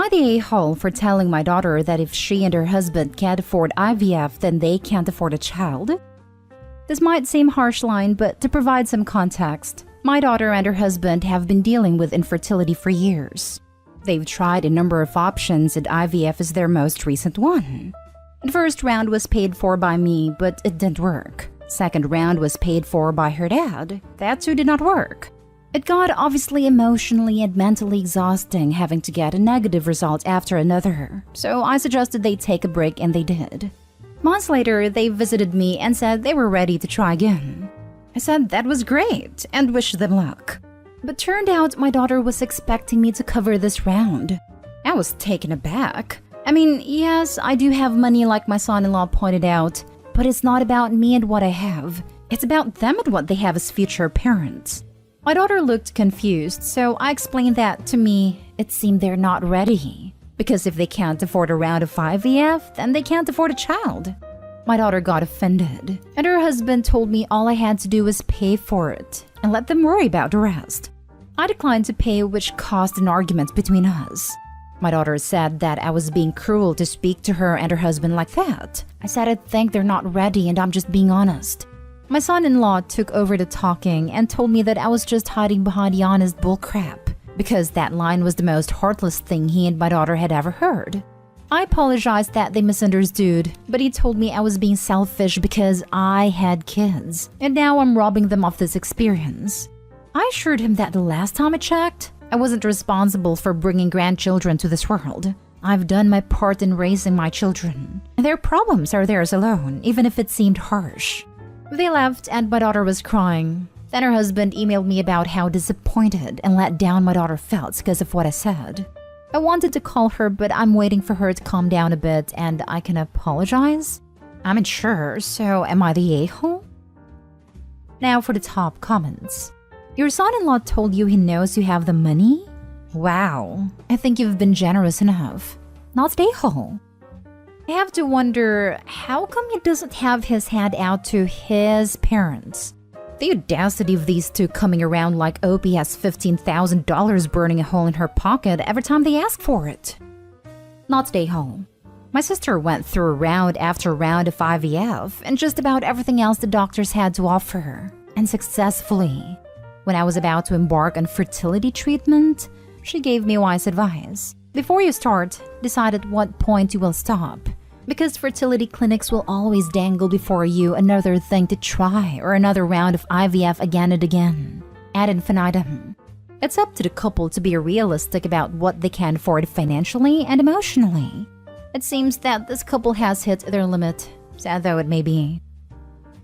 I the a-hole for telling my daughter that if she and her husband can't afford IVF, then they can't afford a child? This might seem harsh line, but to provide some context, my daughter and her husband have been dealing with infertility for years. They've tried a number of options and IVF is their most recent one. The first round was paid for by me, but it didn't work. Second round was paid for by her dad. That too did not work. It got obviously emotionally and mentally exhausting having to get a negative result after another, so I suggested they take a break and they did. Months later, they visited me and said they were ready to try again. I said that was great and wished them luck. But turned out my daughter was expecting me to cover this round. I was taken aback. I mean, yes, I do have money like my son-in-law pointed out, but it's not about me and what I have. It's about them and what they have as future parents. My daughter looked confused, so I explained that to me, it seemed they're not ready. Because if they can't afford a round of IVF, then they can't afford a child. My daughter got offended, and her husband told me all I had to do was pay for it and let them worry about the rest. I declined to pay, which caused an argument between us. My daughter said that I was being cruel to speak to her and her husband like that. I said I think they're not ready and I'm just being honest. My son-in-law took over the talking and told me that I was just hiding behind the honest bullcrap, because that line was the most heartless thing he and my daughter had ever heard. I apologized that they misunderstood, but he told me I was being selfish because I had kids, and now I'm robbing them of this experience. I assured him that the last time I checked, I wasn't responsible for bringing grandchildren to this world. I've done my part in raising my children, and their problems are theirs alone, even if it seemed harsh. They left and my daughter was crying. Then her husband emailed me about how disappointed and let down my daughter felt because of what I said. I wanted to call her, but I'm waiting for her to calm down a bit and I can apologize. I'm unsure, so am I the a-hole? Now for the top comments. Your son-in-law told you he knows you have the money? Wow, I think you've been generous enough. Not the a-hole. I have to wonder, how come he doesn't have his hand out to his parents? The audacity of these two coming around like Opie has $15,000 burning a hole in her pocket every time they ask for it. Not the a-hole. My sister went through round after round of IVF and just about everything else the doctors had to offer her, and successfully. When I was about to embark on fertility treatment, she gave me wise advice. Before you start, decide at what point you will stop. Because fertility clinics will always dangle before you another thing to try or another round of IVF again and again, ad infinitum. It's up to the couple to be realistic about what they can afford financially and emotionally. It seems that this couple has hit their limit, sad though it may be.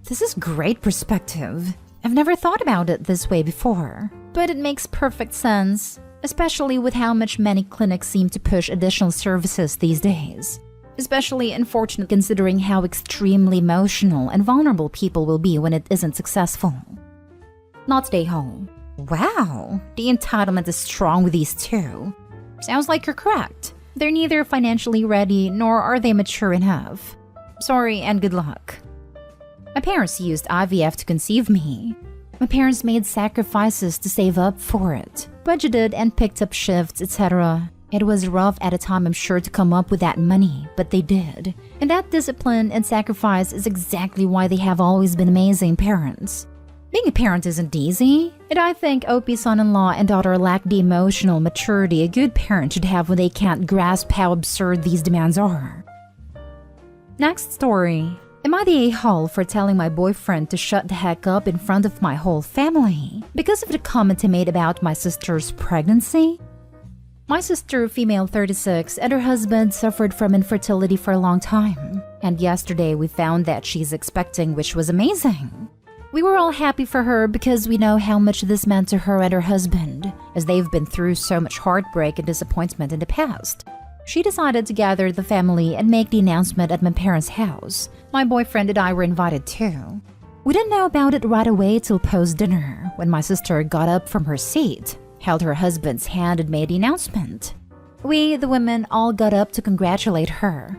This is great perspective. I've never thought about it this way before, but it makes perfect sense, especially with how much many clinics seem to push additional services these days. Especially unfortunate considering how extremely emotional and vulnerable people will be when it isn't successful. Not stay home. Wow, the entitlement is strong with these two. Sounds like you're correct. They're neither financially ready nor are they mature enough. Sorry and good luck. My parents used IVF to conceive me. My parents made sacrifices to save up for it, budgeted and picked up shifts, etc. It was rough at a time, I'm sure, to come up with that money, but they did. And that discipline and sacrifice is exactly why they have always been amazing parents. Being a parent isn't easy, and I think Opie's son-in-law and daughter lack the emotional maturity a good parent should have when they can't grasp how absurd these demands are. Next story. Am I the a-hole for telling my boyfriend to shut the heck up in front of my whole family because of the comment he made about my sister's pregnancy? My sister, female 36, and her husband suffered from infertility for a long time, and yesterday we found that she's expecting, which was amazing. We were all happy for her because we know how much this meant to her and her husband, as they've been through so much heartbreak and disappointment in the past. She decided to gather the family and make the announcement at my parents' house. My boyfriend and I were invited too. We didn't know about it right away till post-dinner, when my sister got up from her seat, held her husband's hand and made the announcement. We, the women, all got up to congratulate her.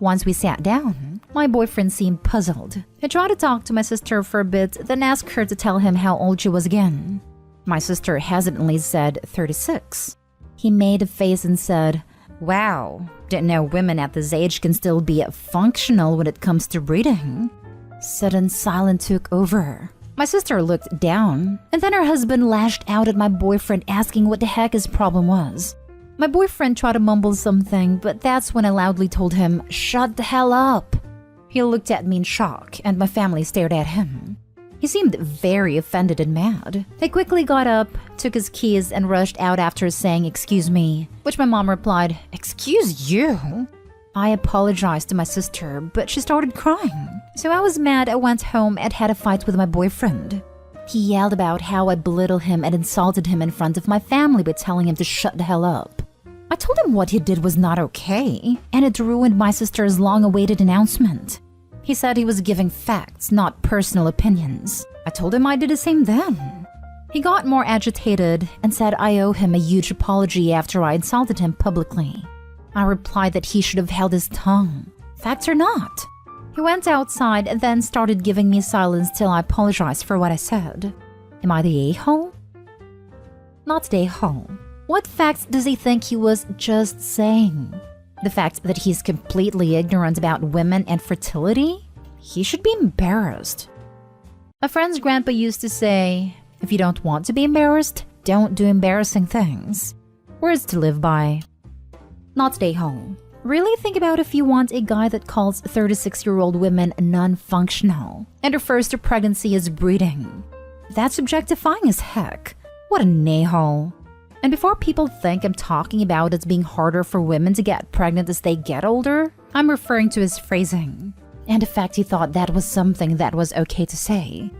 Once we sat down, my boyfriend seemed puzzled. He tried to talk to my sister for a bit, then asked her to tell him how old she was again. My sister hesitantly said 36. He made a face and said, Wow, didn't know women at this age can still be functional when it comes to breeding. Sudden silence took over. My sister looked down, and then her husband lashed out at my boyfriend asking what the heck his problem was. My boyfriend tried to mumble something, but that's when I loudly told him, "Shut the hell up." He looked at me in shock, and my family stared at him. He seemed very offended and mad. He quickly got up, took his keys, and rushed out after saying, "Excuse me," which my mom replied, "Excuse you?" I apologized to my sister, but she started crying. So I was mad. I went home and had a fight with my boyfriend. He yelled about how I belittled him and insulted him in front of my family by telling him to shut the hell up. I told him what he did was not okay, and it ruined my sister's long-awaited announcement. He said he was giving facts, not personal opinions. I told him I did the same then. He got more agitated and said I owe him a huge apology after I insulted him publicly. I replied that he should have held his tongue. Facts or not. He went outside and then started giving me silence till I apologized for what I said. Am I the a-hole? Not the a-hole. What facts does he think he was just saying? The fact that he's completely ignorant about women and fertility? He should be embarrassed. A friend's grandpa used to say, if you don't want to be embarrassed, don't do embarrassing things. Words to live by. Not stay home. Really think about if you want a guy that calls 36-year-old women non-functional and refers to pregnancy as breeding. That's objectifying as heck. What a nay-hole. And before people think I'm talking about it being harder for women to get pregnant as they get older, I'm referring to his phrasing and the fact he thought that was something that was okay to say.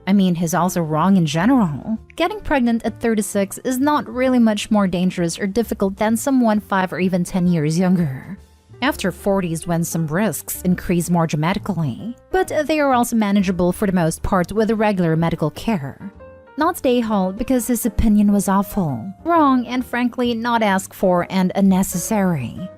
I mean, he's also wrong in general. Getting pregnant at 36 is not really much more dangerous or difficult than someone 5 or even 10 years younger. After 40 is when some risks increase more dramatically, but they are also manageable for the most part with regular medical care. Not stay home because his opinion was awful, wrong, and frankly not asked for and unnecessary.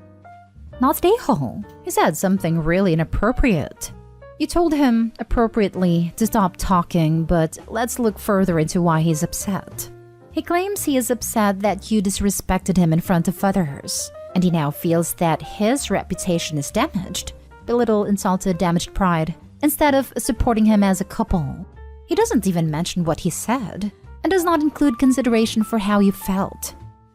Not stay home. He said something really inappropriate. You told him, appropriately, to stop talking, but let's look further into why he's upset. He claims he is upset that you disrespected him in front of others, and he now feels that his reputation is damaged, belittled, insulted, damaged pride, instead of supporting him as a couple. He doesn't even mention what he said, and does not include consideration for how you felt.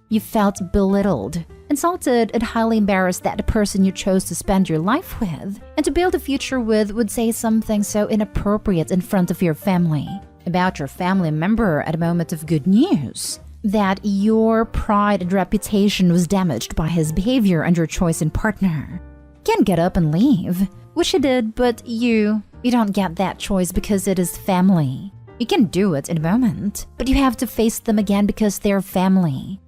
You felt belittled, insulted, and highly embarrassed that the person you chose to spend your life with and to build a future with would say something so inappropriate in front of your family, about your family member at a moment of good news, that your pride and reputation was damaged by his behavior and your choice in partner. You can get up and leave, which he did, but you don't get that choice because it is family. You can do it in a moment, but you have to face them again because they're family.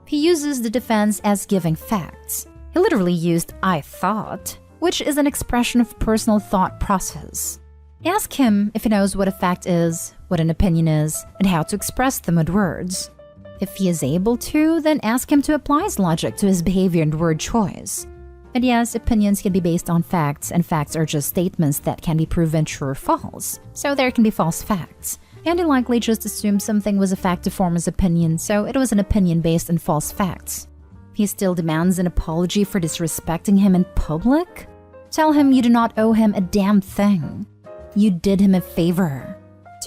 He uses the defense as giving facts. He literally used "I thought," which is an expression of personal thought process. Ask him if he knows what a fact is, what an opinion is, and how to express them with words. If he is able to, then ask him to apply his logic to his behavior and word choice. And yes, opinions can be based on facts, and facts are just statements that can be proven true or false. So there can be false facts. And he likely just assumed something was a fact to form his opinion, so it was an opinion based on false facts. He still demands an apology for disrespecting him in public? Tell him you do not owe him a damn thing. You did him a favor.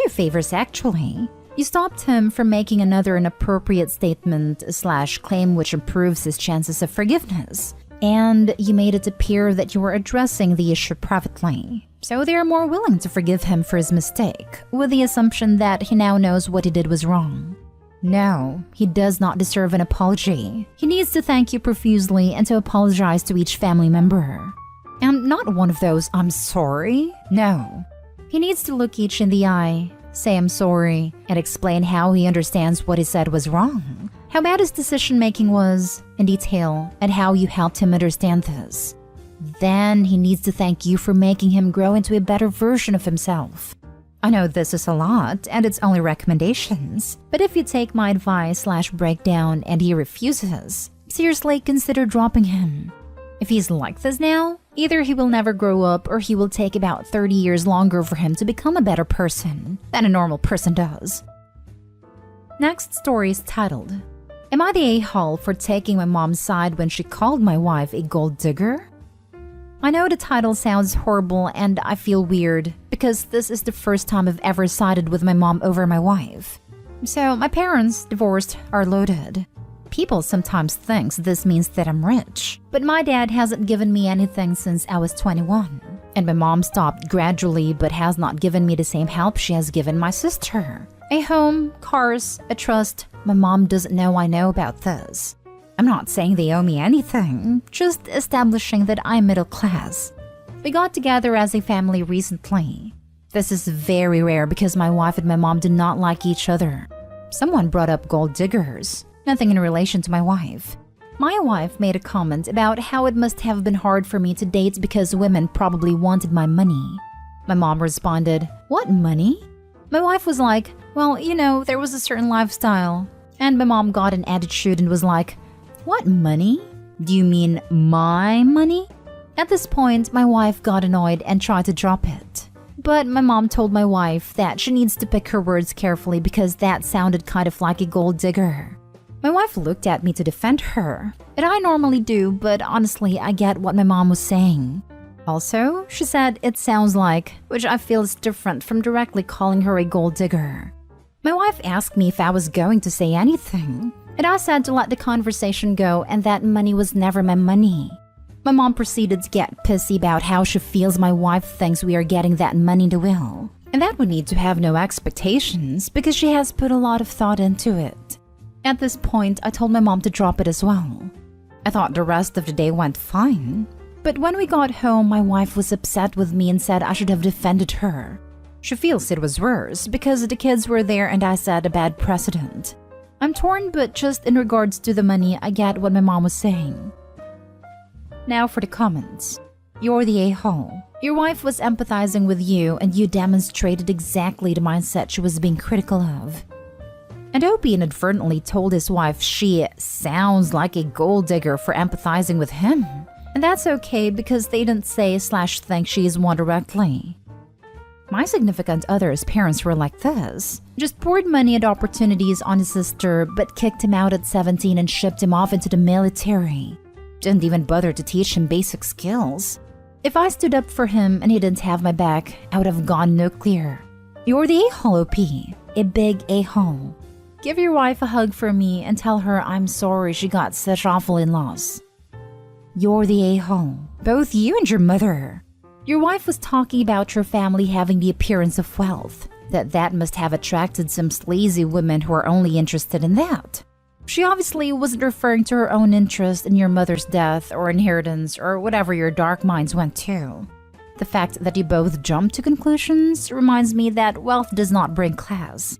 2 favors, actually. You stopped him from making another inappropriate statement/claim which improves his chances of forgiveness. And you made it appear that you were addressing the issue privately. So they are more willing to forgive him for his mistake, with the assumption that he now knows what he did was wrong. No, he does not deserve an apology. He needs to thank you profusely and to apologize to each family member. And not one of those "I'm sorry." No. He needs to look each in the eye, say "I'm sorry," and explain how he understands what he said was wrong, how bad his decision-making was, in detail, and how you helped him understand this. Then he needs to thank you for making him grow into a better version of himself. I know this is a lot, and it's only recommendations, but if you take my advice/breakdown and he refuses, seriously consider dropping him. If he's like this now, either he will never grow up or he will take about 30 years longer for him to become a better person than a normal person does. Next story is titled, Am I the a-hole for taking my mom's side when she called my wife a gold digger? I know the title sounds horrible and I feel weird because this is the first time I've ever sided with my mom over my wife. So my parents, divorced, are loaded. People sometimes think this means that I'm rich, but my dad hasn't given me anything since I was 21. And my mom stopped gradually but has not given me the same help she has given my sister. A home, cars, a trust. My mom doesn't know I know about this. I'm not saying they owe me anything, just establishing that I'm middle class. We got together as a family recently. This is very rare because my wife and my mom do not like each other. Someone brought up gold diggers, nothing in relation to my wife. My wife made a comment about how it must have been hard for me to date because women probably wanted my money. My mom responded, "What money?" My wife was like, "Well, there was a certain lifestyle." And my mom got an attitude and was like, "What money? Do you mean my money?" At this point, my wife got annoyed and tried to drop it. But my mom told my wife that she needs to pick her words carefully because that sounded kind of like a gold digger. My wife looked at me to defend her, and I normally do, but honestly, I get what my mom was saying. Also, she said it sounds like, which I feel is different from directly calling her a gold digger. My wife asked me if I was going to say anything, and I said to let the conversation go and that money was never my money. My mom proceeded to get pissy about how she feels my wife thinks we are getting that money to will, and that we need to have no expectations because she has put a lot of thought into it. At this point, I told my mom to drop it as well. I thought the rest of the day went fine, but when we got home, my wife was upset with me and said I should have defended her. She feels it was worse because the kids were there and I set a bad precedent. I'm torn, but just in regards to the money, I get what my mom was saying. Now for the comments. You're the a-hole. Your wife was empathizing with you and you demonstrated exactly the mindset she was being critical of. And Opie inadvertently told his wife she sounds like a gold digger for empathizing with him. And that's okay because they didn't say/think she is one directly. My significant other's parents were like this. Just poured money and opportunities on his sister but kicked him out at 17 and shipped him off into the military. Didn't even bother to teach him basic skills. If I stood up for him and he didn't have my back, I would have gone nuclear. You're the a-hole, OP. A big a-hole. Give your wife a hug for me and tell her I'm sorry she got such awful in-laws. You're the a-hole. Both you and your mother. Your wife was talking about your family having the appearance of wealth. That must have attracted some sleazy women who are only interested in that. She obviously wasn't referring to her own interest in your mother's death or inheritance or whatever your dark minds went to. The fact that you both jumped to conclusions reminds me that wealth does not bring class.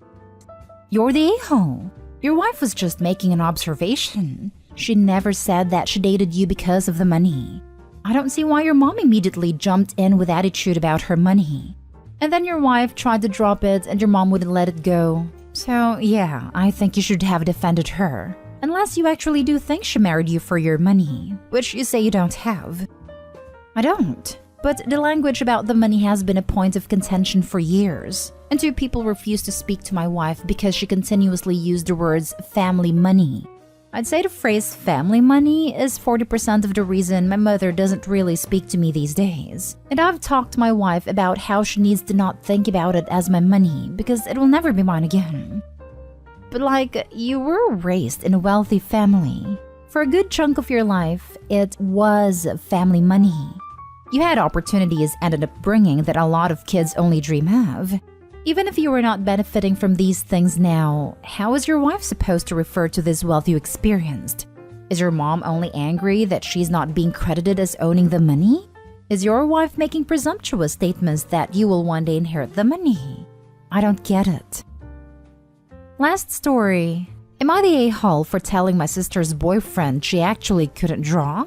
You're the a-hole. Your wife was just making an observation. She never said that she dated you because of the money. I don't see why your mom immediately jumped in with attitude about her money. And then your wife tried to drop it and your mom wouldn't let it go. So yeah, I think you should have defended her. Unless you actually do think she married you for your money, which you say you don't have. I don't. But the language about the money has been a point of contention for years. And two people refused to speak to my wife because she continuously used the words family money. I'd say the phrase family money is 40% of the reason my mother doesn't really speak to me these days. And I've talked to my wife about how she needs to not think about it as my money because it will never be mine again. But you were raised in a wealthy family. For a good chunk of your life, it was family money. You had opportunities and an upbringing that a lot of kids only dream of. Even if you were not benefiting from these things now, how is your wife supposed to refer to this wealth you experienced? Is your mom only angry that she's not being credited as owning the money? Is your wife making presumptuous statements that you will one day inherit the money? I don't get it. Last story. Am I the a-hole for telling my sister's boyfriend she actually couldn't draw?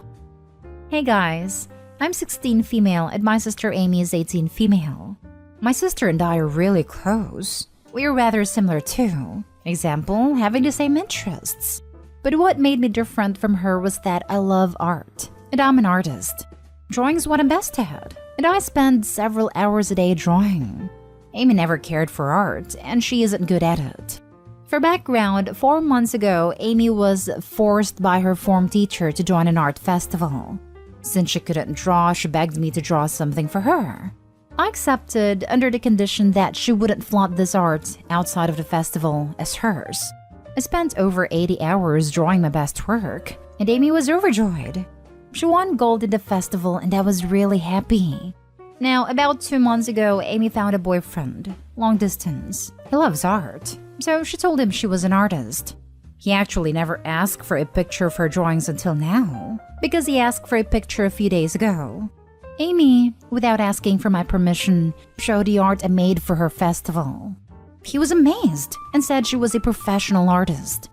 Hey guys, I'm 16 female and my sister Amy is 18 female. My sister and I are really close. We are rather similar too. Example, having the same interests. But what made me different from her was that I love art, and I'm an artist. Drawing is what I'm best at, and I spend several hours a day drawing. Amy never cared for art, and she isn't good at it. For background, 4 months ago, Amy was forced by her form teacher to join an art festival. Since she couldn't draw, she begged me to draw something for her. I accepted under the condition that she wouldn't flaunt this art outside of the festival as hers. I spent over 80 hours drawing my best work, and Amy was overjoyed. She won gold in the festival, and I was really happy. Now, about 2 months ago, Amy found a boyfriend, long distance. He loves art, so she told him she was an artist. He actually never asked for a picture of her drawings until now, because he asked for a picture a few days ago. Amy, without asking for my permission, showed the art I made for her festival. He was amazed and said she was a professional artist.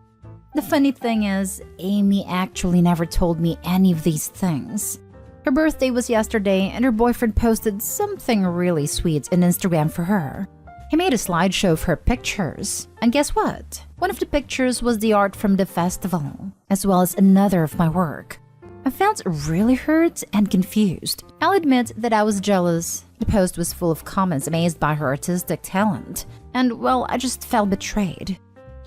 The funny thing is, Amy actually never told me any of these things. Her birthday was yesterday and her boyfriend posted something really sweet on Instagram for her. He made a slideshow of her pictures, and guess what? One of the pictures was the art from the festival, as well as another of my work. I felt really hurt and confused. I'll admit that I was jealous. The post was full of comments amazed by her artistic talent, and well, I just felt betrayed.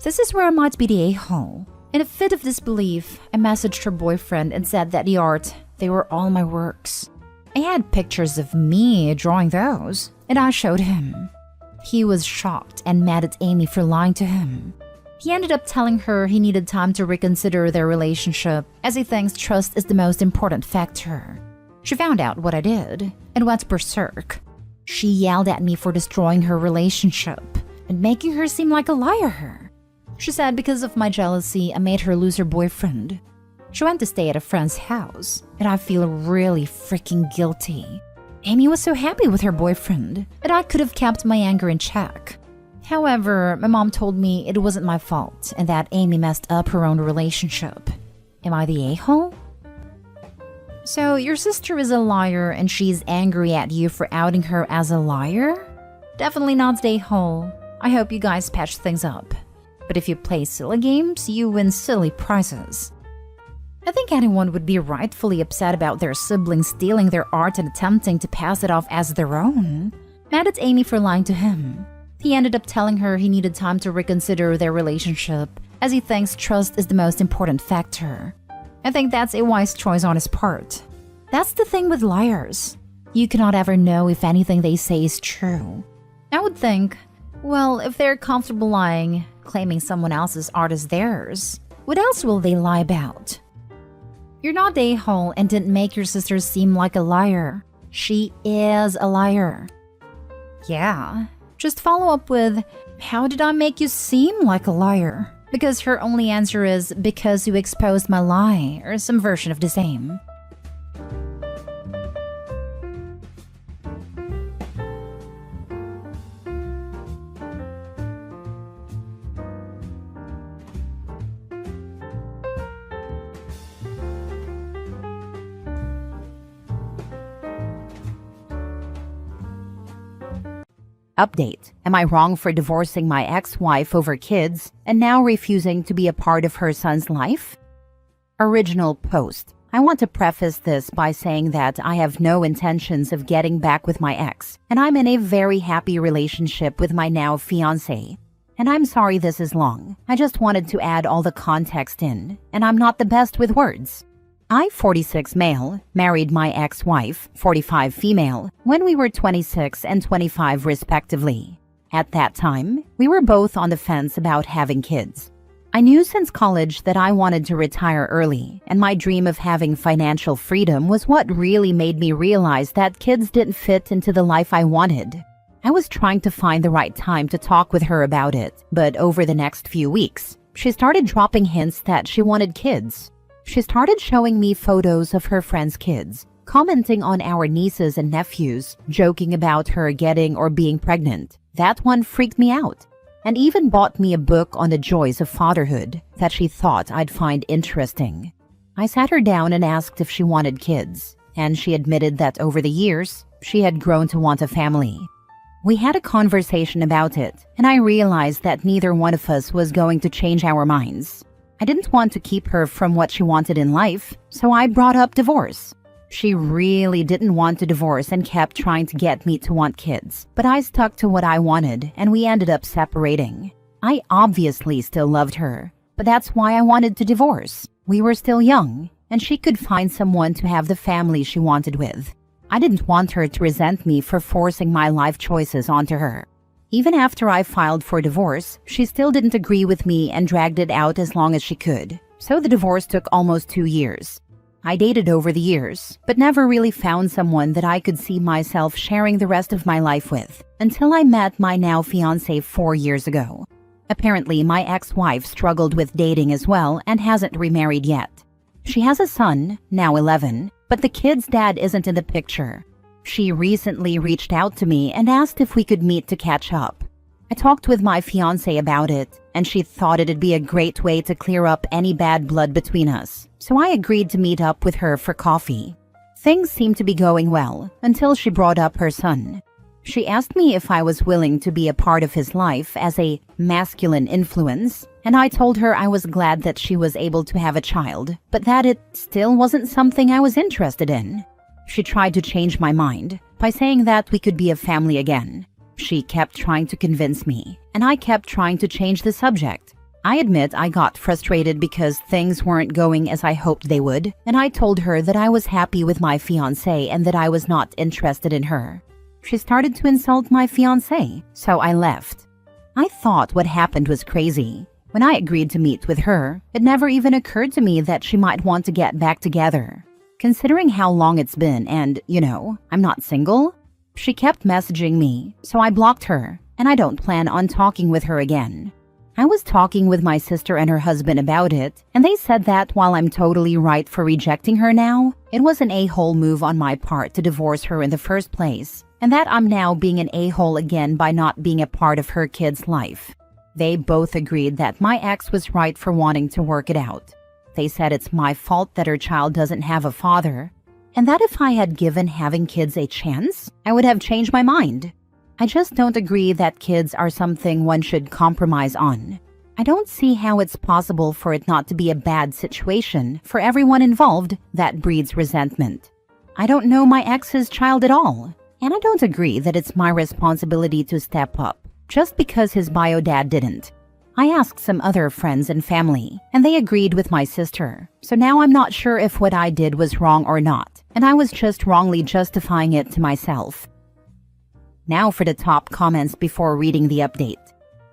This is where I might be the a-hole. In a fit of disbelief, I messaged her boyfriend and said that the art, they were all my works. I had pictures of me drawing those, and I showed him. He was shocked and mad at Amy for lying to him. He ended up telling her he needed time to reconsider their relationship, as he thinks trust is the most important factor. She found out what I did and went berserk. She yelled at me for destroying her relationship and making her seem like a liar. She said because of my jealousy, I made her lose her boyfriend. She went to stay at a friend's house, and I feel really freaking guilty. Amy was so happy with her boyfriend that I could have kept my anger in check. However, my mom told me it wasn't my fault and that Amy messed up her own relationship. Am I the a-hole? So your sister is a liar and she's angry at you for outing her as a liar? Definitely not the a-hole. I hope you guys patch things up. But if you play silly games, you win silly prizes. I think anyone would be rightfully upset about their siblings stealing their art and attempting to pass it off as their own. Mad at Amy for lying to him. He ended up telling her he needed time to reconsider their relationship, as he thinks trust is the most important factor. I think that's a wise choice on his part. That's the thing with liars. You cannot ever know if anything they say is true. I would think, well, if they're comfortable lying, claiming someone else's art is theirs, what else will they lie about? You're not the a-hole and didn't make your sister seem like a liar. She is a liar. Yeah, just follow up with, how did I make you seem like a liar? Because her only answer is, because you exposed my lie, or some version of the same. Update. Am I wrong for divorcing my ex-wife over kids and now refusing to be a part of her son's life? Original post. I want to preface this by saying that I have no intentions of getting back with my ex, and I'm in a very happy relationship with my now fiancé. And I'm sorry this is long. I just wanted to add all the context in, and I'm not the best with words. I, 46 male, married my ex-wife, 45 female, when we were 26 and 25 respectively. At that time, we were both on the fence about having kids. I knew since college that I wanted to retire early, and my dream of having financial freedom was what really made me realize that kids didn't fit into the life I wanted. I was trying to find the right time to talk with her about it, but over the next few weeks, she started dropping hints that she wanted kids. She started showing me photos of her friends' kids, commenting on our nieces and nephews, joking about her getting or being pregnant. That one freaked me out, and even bought me a book on the joys of fatherhood that she thought I'd find interesting. I sat her down and asked if she wanted kids, and she admitted that over the years, she had grown to want a family. We had a conversation about it, and I realized that neither one of us was going to change our minds. I didn't want to keep her from what she wanted in life, so I brought up divorce. She really didn't want to divorce and kept trying to get me to want kids, but I stuck to what I wanted and we ended up separating. I obviously still loved her, but that's why I wanted to divorce. We were still young, and she could find someone to have the family she wanted with. I didn't want her to resent me for forcing my life choices onto her. Even after I filed for divorce, she still didn't agree with me and dragged it out as long as she could. So the divorce took almost 2 years. I dated over the years, but never really found someone that I could see myself sharing the rest of my life with, until I met my now fiancé 4 years ago. Apparently, my ex-wife struggled with dating as well and hasn't remarried yet. She has a son, now 11, but the kid's dad isn't in the picture. She recently reached out to me and asked if we could meet to catch up. I talked with my fiancé about it, and she thought it'd be a great way to clear up any bad blood between us, so I agreed to meet up with her for coffee. Things seemed to be going well until she brought up her son. She asked me if I was willing to be a part of his life as a masculine influence, and I told her I was glad that she was able to have a child, but that it still wasn't something I was interested in. She tried to change my mind by saying that we could be a family again. She kept trying to convince me, and I kept trying to change the subject. I admit I got frustrated because things weren't going as I hoped they would, and I told her that I was happy with my fiancé and that I was not interested in her. She started to insult my fiancé, so I left. I thought what happened was crazy. When I agreed to meet with her, it never even occurred to me that she might want to get back together. Considering how long it's been and, I'm not single, she kept messaging me, so I blocked her, and I don't plan on talking with her again. I was talking with my sister and her husband about it, and they said that while I'm totally right for rejecting her now, it was an a-hole move on my part to divorce her in the first place, and that I'm now being an a-hole again by not being a part of her kid's life. They both agreed that my ex was right for wanting to work it out. They said it's my fault that her child doesn't have a father, and that if I had given having kids a chance, I would have changed my mind. I just don't agree that kids are something one should compromise on. I don't see how it's possible for it not to be a bad situation for everyone involved that breeds resentment. I don't know my ex's child at all, and I don't agree that it's my responsibility to step up just because his bio dad didn't. I asked some other friends and family, and they agreed with my sister. So now I'm not sure if what I did was wrong or not, and I was just wrongly justifying it to myself. Now for the top comments before reading the update.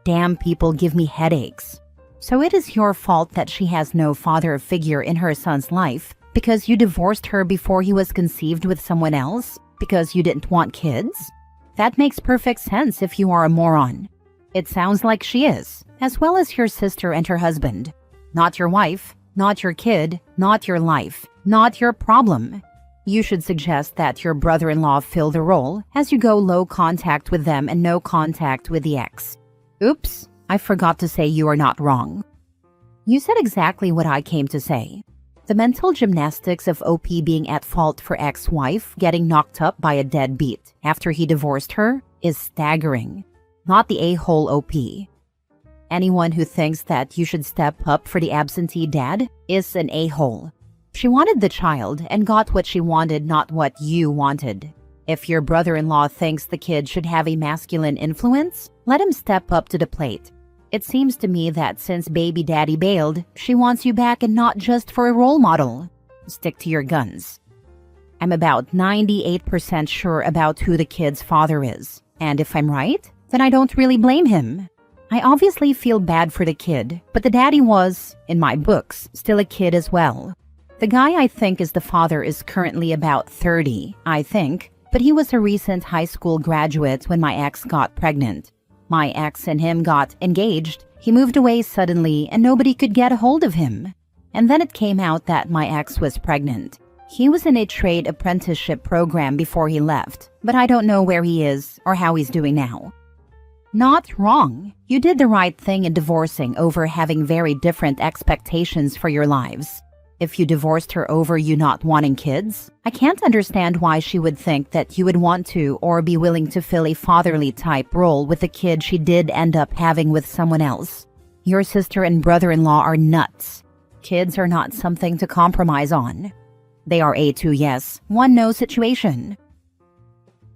Damn, people give me headaches. So it is your fault that she has no father figure in her son's life because you divorced her before he was conceived with someone else? Because you didn't want kids? That makes perfect sense if you are a moron. It sounds like she is, as well as your sister and her husband. Not your wife, not your kid, not your life, not your problem. You should suggest that your brother-in-law fill the role as you go low contact with them and no contact with the ex. Oops, I forgot to say you are not wrong. You said exactly what I came to say. The mental gymnastics of OP being at fault for ex-wife getting knocked up by a deadbeat after he divorced her is staggering. Not the a-hole OP. Anyone who thinks that you should step up for the absentee dad is an a-hole. She wanted the child and got what she wanted, not what you wanted. If your brother-in-law thinks the kid should have a masculine influence, let him step up to the plate. It seems to me that since baby daddy bailed, she wants you back and not just for a role model. Stick to your guns. I'm about 98% sure about who the kid's father is, and if I'm right, then I don't really blame him. I obviously feel bad for the kid, but the daddy was, in my books, still a kid as well. The guy I think is the father is currently about 30, I think, but he was a recent high school graduate when my ex got pregnant. My ex and him got engaged, he moved away suddenly and nobody could get a hold of him. And then it came out that my ex was pregnant. He was in a trade apprenticeship program before he left, but I don't know where he is or how he's doing now. Not wrong. You did the right thing in divorcing over having very different expectations for your lives. If you divorced her over you not wanting kids, I can't understand why she would think that you would want to or be willing to fill a fatherly type role with the kid she did end up having with someone else. Your sister and brother-in-law are nuts. Kids are not something to compromise on. They are a 2 yes, 1 no situation.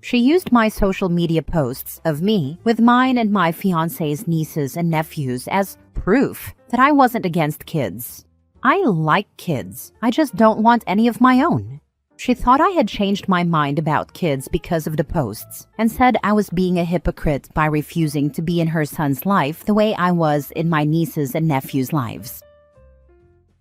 She used my social media posts of me with mine and my fiancé's nieces and nephews as proof that I wasn't against kids. I like kids, I just don't want any of my own. She thought I had changed my mind about kids because of the posts and said I was being a hypocrite by refusing to be in her son's life the way I was in my nieces and nephews' lives.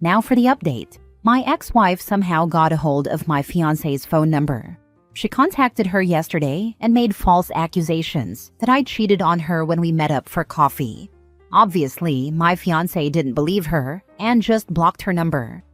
Now for the update. My ex-wife somehow got a hold of my fiancé's phone number. She contacted her yesterday and made false accusations that I cheated on her when we met up for coffee. Obviously, my fiancé didn't believe her and just blocked her number.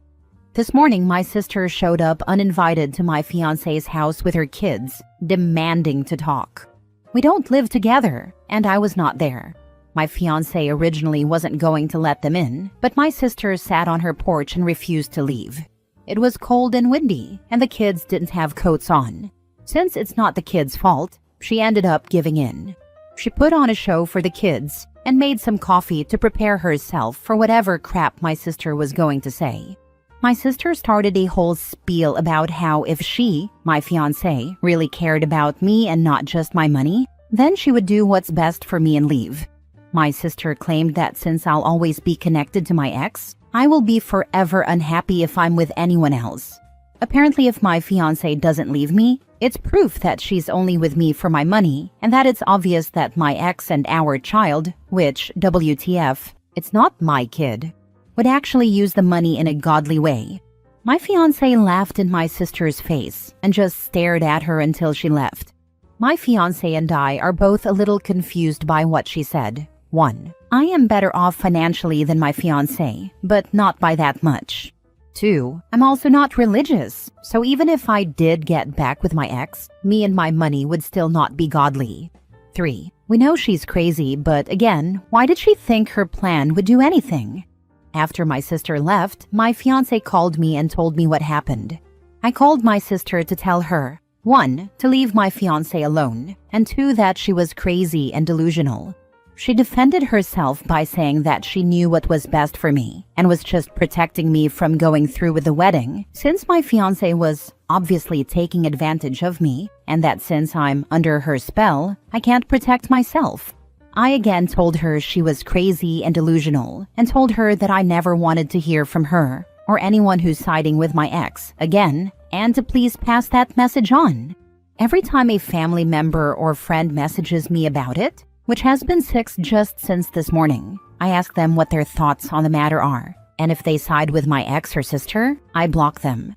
This morning, my sister showed up uninvited to my fiancé's house with her kids, demanding to talk. We don't live together, and I was not there. My fiancé originally wasn't going to let them in, but my sister sat on her porch and refused to leave. It was cold and windy, and the kids didn't have coats on. Since it's not the kids' fault, she ended up giving in. She put on a show for the kids and made some coffee to prepare herself for whatever crap my sister was going to say. My sister started a whole spiel about how if she, my fiancé, really cared about me and not just my money, then she would do what's best for me and leave. My sister claimed that since I'll always be connected to my ex, I will be forever unhappy if I'm with anyone else. Apparently, if my fiancé doesn't leave me, it's proof that she's only with me for my money, and that it's obvious that my ex and our child, which, WTF, it's not my kid, would actually use the money in a godly way. My fiancé laughed in my sister's face and just stared at her until she left. My fiancé and I are both a little confused by what she said. 1. I am better off financially than my fiancé, but not by that much. 2. I'm also not religious, so even if I did get back with my ex, me and my money would still not be godly. 3. We know she's crazy, but again, why did she think her plan would do anything? After my sister left, my fiancé called me and told me what happened. I called my sister to tell her, 1. To leave my fiancé alone, and 2. That she was crazy and delusional. She defended herself by saying that she knew what was best for me and was just protecting me from going through with the wedding since my fiancé was obviously taking advantage of me, and that since I'm under her spell, I can't protect myself. I again told her she was crazy and delusional and told her that I never wanted to hear from her or anyone who's siding with my ex again, and to please pass that message on. Every time a family member or friend messages me about it, which has been 6 just since this morning, I ask them what their thoughts on the matter are, and if they side with my ex or sister, I block them.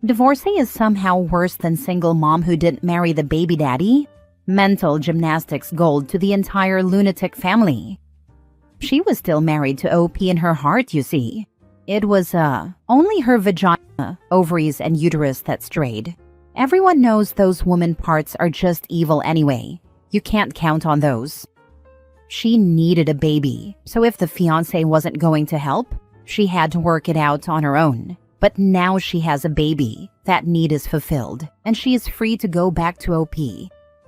Divorcee is somehow worse than single mom who didn't marry the baby daddy? Mental gymnastics gold to the entire lunatic family. She was still married to OP in her heart, you see. It was, only her vagina, ovaries, and uterus that strayed. Everyone knows those woman parts are just evil anyway. You can't count on those. She needed a baby, so if the fiancé wasn't going to help, she had to work it out on her own. But now she has a baby, that need is fulfilled, and she is free to go back to OP.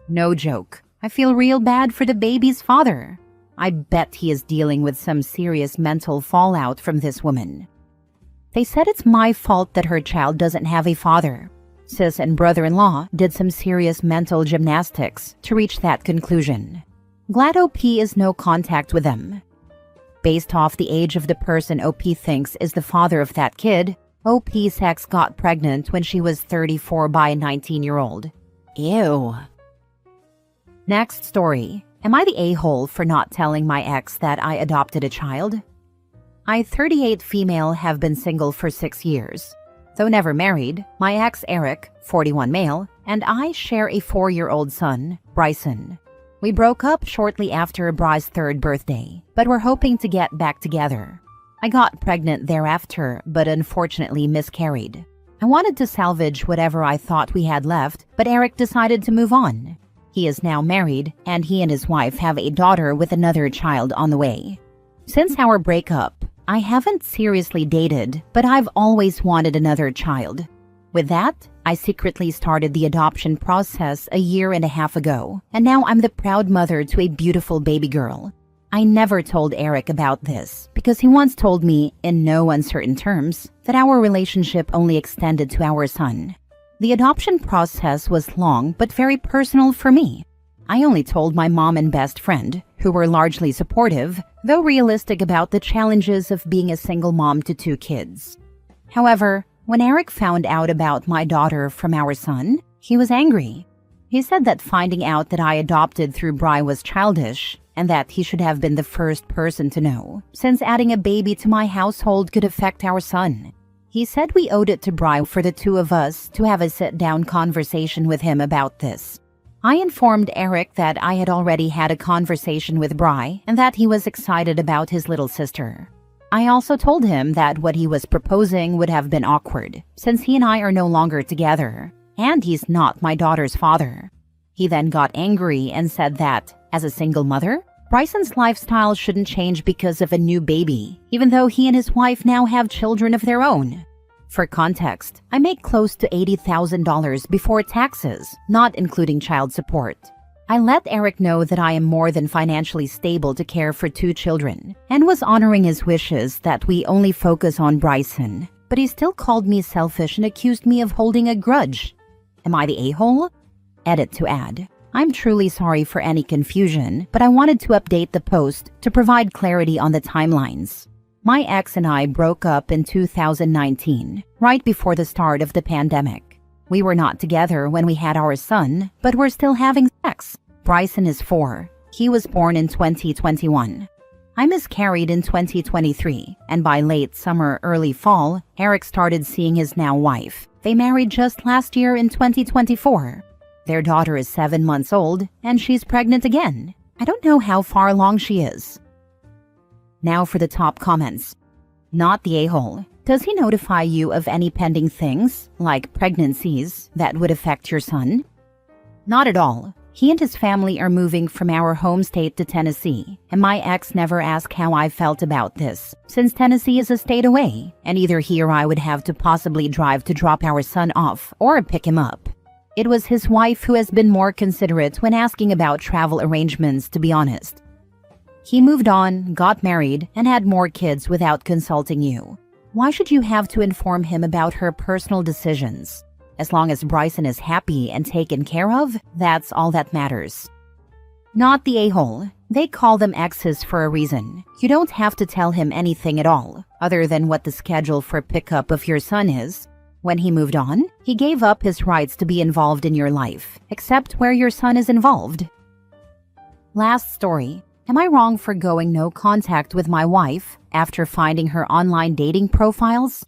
No joke, I feel real bad for the baby's father. I bet he is dealing with some serious mental fallout from this woman. They said it's my fault that her child doesn't have a father. Sis and brother-in-law did some serious mental gymnastics to reach that conclusion. Glad OP is no contact with them. Based off the age of the person OP thinks is the father of that kid, OP's ex got pregnant when she was 34 by a 19-year-old. Ew. Next story. Am I the a-hole for not telling my ex that I adopted a child? I, 38 female, have been single for 6 years. Though never married, my ex Eric, 41 male, and I share a 4-year-old son, Bryson. We broke up shortly after Bry's 3rd birthday, but we're hoping to get back together. I got pregnant thereafter, but unfortunately miscarried. I wanted to salvage whatever I thought we had left, but Eric decided to move on. He is now married, and he and his wife have a daughter with another child on the way. Since our breakup, I haven't seriously dated, but I've always wanted another child. With that, I secretly started the adoption process a 1.5 years ago, and now I'm the proud mother to a beautiful baby girl. I never told Eric about this because he once told me, in no uncertain terms, that our relationship only extended to our son. The adoption process was long but very personal for me. I only told my mom and best friend, who were largely supportive, though realistic about the challenges of being a single mom to 2 kids. However, when Eric found out about my daughter from our son, he was angry. He said that finding out that I adopted through Bri was childish, and that he should have been the first person to know, since adding a baby to my household could affect our son. He said we owed it to Bri for the 2 of us to have a sit-down conversation with him about this. I informed Eric that I had already had a conversation with Bri and that he was excited about his little sister. I also told him that what he was proposing would have been awkward, since he and I are no longer together, and he's not my daughter's father. He then got angry and said that, as a single mother, Bryson's lifestyle shouldn't change because of a new baby, even though he and his wife now have children of their own. For context, I make close to $80,000 before taxes, not including child support. I let Eric know that I am more than financially stable to care for 2 children, and was honoring his wishes that we only focus on Bryson, but he still called me selfish and accused me of holding a grudge. Am I the a-hole? Edit to add. I'm truly sorry for any confusion, but I wanted to update the post to provide clarity on the timelines. My ex and I broke up in 2019, right before the start of the pandemic. We were not together when we had our son, but we're still having sex. Bryson is 4. He was born in 2021. I miscarried in 2023, and by late summer, early fall, Eric started seeing his now wife. They married just last year in 2024. Their daughter is 7 months old, and she's pregnant again. I don't know how far along she is. Now for the top comments. Not the a-hole. Does he notify you of any pending things, like pregnancies, that would affect your son? Not at all. He and his family are moving from our home state to Tennessee, and my ex never asked how I felt about this, since Tennessee is a state away, and either he or I would have to possibly drive to drop our son off or pick him up. It was his wife who has been more considerate when asking about travel arrangements, to be honest. He moved on, got married, and had more kids without consulting you. Why should you have to inform him about her personal decisions? As long as Bryson is happy and taken care of, that's all that matters. Not the a-hole. They call them exes for a reason. You don't have to tell him anything at all, other than what the schedule for pickup of your son is. When he moved on, he gave up his rights to be involved in your life, except where your son is involved. Last story. Am I wrong for going no contact with my wife after finding her online dating profiles?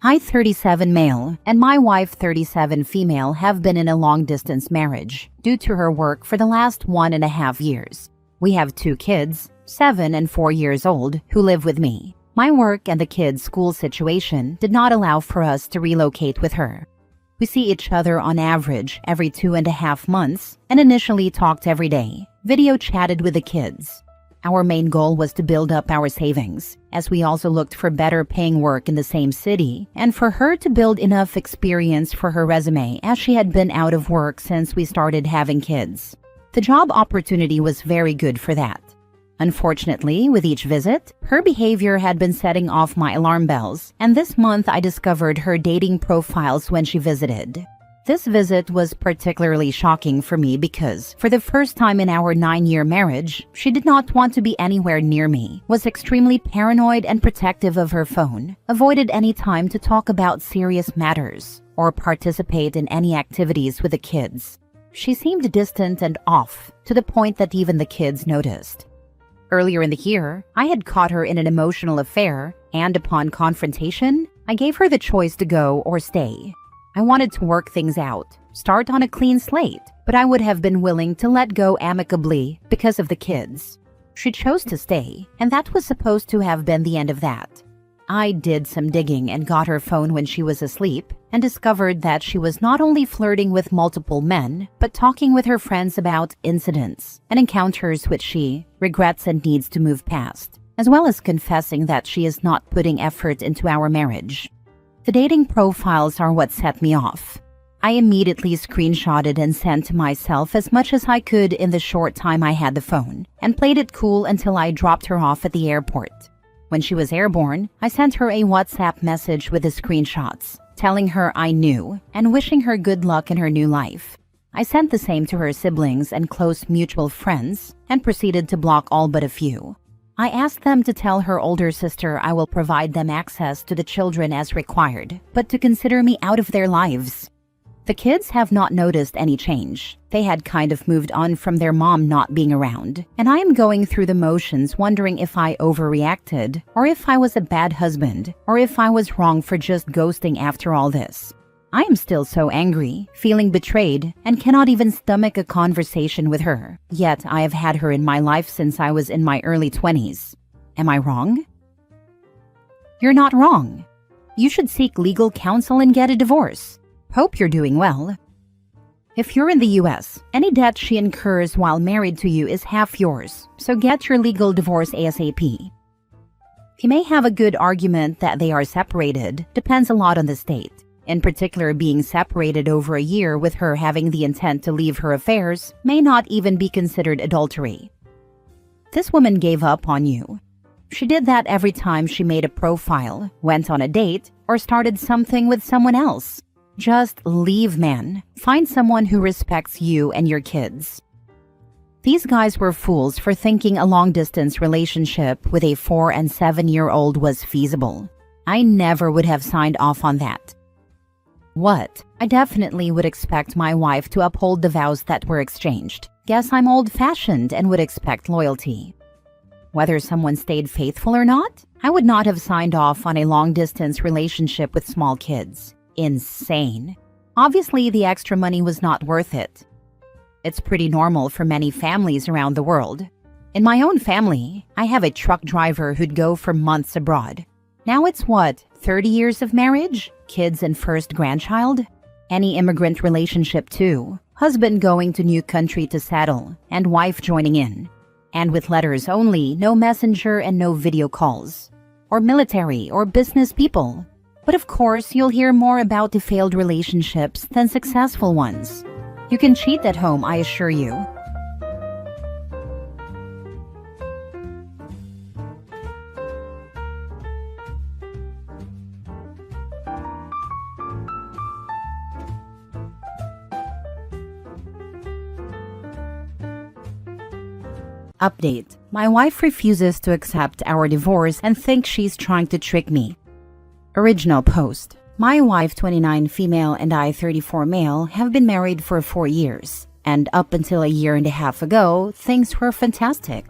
I, 37 male, and my wife, 37 female, have been in a long-distance marriage due to her work for the last 1.5 years. We have 2 kids, 7 and 4 years old, who live with me. My work and the kids' school situation did not allow for us to relocate with her. We see each other on average every 2.5 months and initially talked every day, video chatted with the kids. Our main goal was to build up our savings, as we also looked for better paying work in the same city and for her to build enough experience for her resume, as she had been out of work since we started having kids. The job opportunity was very good for that. Unfortunately, with each visit, her behavior had been setting off my alarm bells, and this month I discovered her dating profiles when she visited. This visit was particularly shocking for me because, for the first time in our 9-year marriage, she did not want to be anywhere near me, was extremely paranoid and protective of her phone, avoided any time to talk about serious matters, or participate in any activities with the kids. She seemed distant and off, to the point that even the kids noticed. Earlier in the year, I had caught her in an emotional affair, and upon confrontation, I gave her the choice to go or stay. I wanted to work things out, start on a clean slate, but I would have been willing to let go amicably because of the kids. She chose to stay, and that was supposed to have been the end of that. I did some digging and got her phone when she was asleep, and discovered that she was not only flirting with multiple men, but talking with her friends about incidents and encounters which she regrets and needs to move past, as well as confessing that she is not putting effort into our marriage. The dating profiles are what set me off. I immediately screenshotted and sent to myself as much as I could in the short time I had the phone, and played it cool until I dropped her off at the airport. When she was airborne, I sent her a WhatsApp message with the screenshots, telling her I knew and wishing her good luck in her new life. I sent the same to her siblings and close mutual friends and proceeded to block all but a few. I asked them to tell her older sister I will provide them access to the children as required, but to consider me out of their lives. The kids have not noticed any change. They had kind of moved on from their mom not being around, and I am going through the motions wondering if I overreacted, or if I was a bad husband, or if I was wrong for just ghosting after all this. I am still so angry, feeling betrayed, and cannot even stomach a conversation with her. Yet I have had her in my life since I was in my early 20s. Am I wrong? You're not wrong. You should seek legal counsel and get a divorce. Hope you're doing well. If you're in the US, any debt she incurs while married to you is half yours, so get your legal divorce ASAP. You may have a good argument that they are separated, depends a lot on the state. In particular, being separated over a year with her having the intent to leave her affairs may not even be considered adultery. This woman gave up on you. She did that every time she made a profile, went on a date, or started something with someone else. Just leave, man. Find someone who respects you and your kids. These guys were fools for thinking a long-distance relationship with a 4- and 7-year-old was feasible. I never would have signed off on that. What? I definitely would expect my wife to uphold the vows that were exchanged. Guess I'm old-fashioned and would expect loyalty. Whether someone stayed faithful or not, I would not have signed off on a long-distance relationship with small kids. Insane. Obviously, the extra money was not worth it. It's pretty normal for many families around the world. In my own family, I have a truck driver who'd go for months abroad. Now it's what, 30 years of marriage? Kids and first grandchild? Any immigrant relationship too. Husband going to new country to settle, and wife joining in. And with letters only, no messenger and no video calls. Or military or business people. But of course, you'll hear more about the failed relationships than successful ones. You can cheat at home, I assure you. Update. My wife refuses to accept our divorce and thinks she's trying to trick me. Original post. My wife, 29 female, and I, 34 male, have been married for 4 years. And up until a year and a half ago, things were fantastic.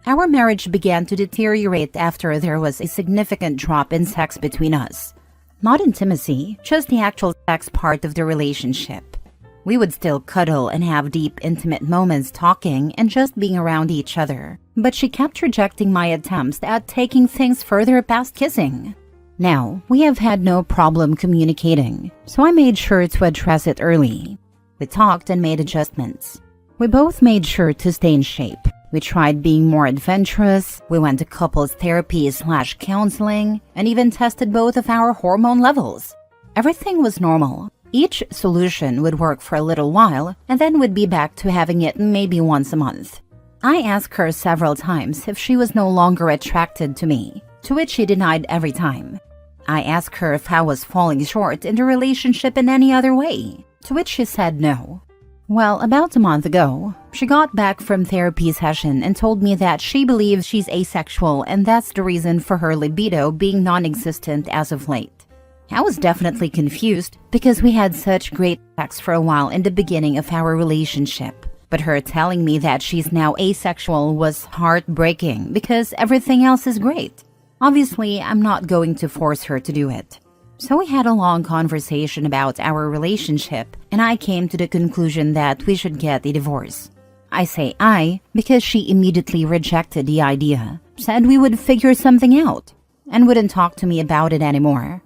Our marriage began to deteriorate after there was a significant drop in sex between us. Not intimacy, just the actual sex part of the relationship. We would still cuddle and have deep, intimate moments talking and just being around each other. But she kept rejecting my attempts at taking things further past kissing. Now, we have had no problem communicating, so I made sure to address it early. We talked and made adjustments. We both made sure to stay in shape. We tried being more adventurous, we went to couples therapy/counseling, and even tested both of our hormone levels. Everything was normal. Each solution would work for a little while, and then we'd be back to having it maybe once a month. I asked her several times if she was no longer attracted to me, to which she denied every time. I asked her if I was falling short in the relationship in any other way, to which she said no. Well, about a month ago, she got back from therapy session and told me that she believes she's asexual and that's the reason for her libido being non-existent as of late. I was definitely confused because we had such great sex for a while in the beginning of our relationship. But her telling me that she's now asexual was heartbreaking because everything else is great. Obviously, I'm not going to force her to do it. So we had a long conversation about our relationship, and I came to the conclusion that we should get a divorce. I say I because she immediately rejected the idea, said we would figure something out, and wouldn't talk to me about it anymore.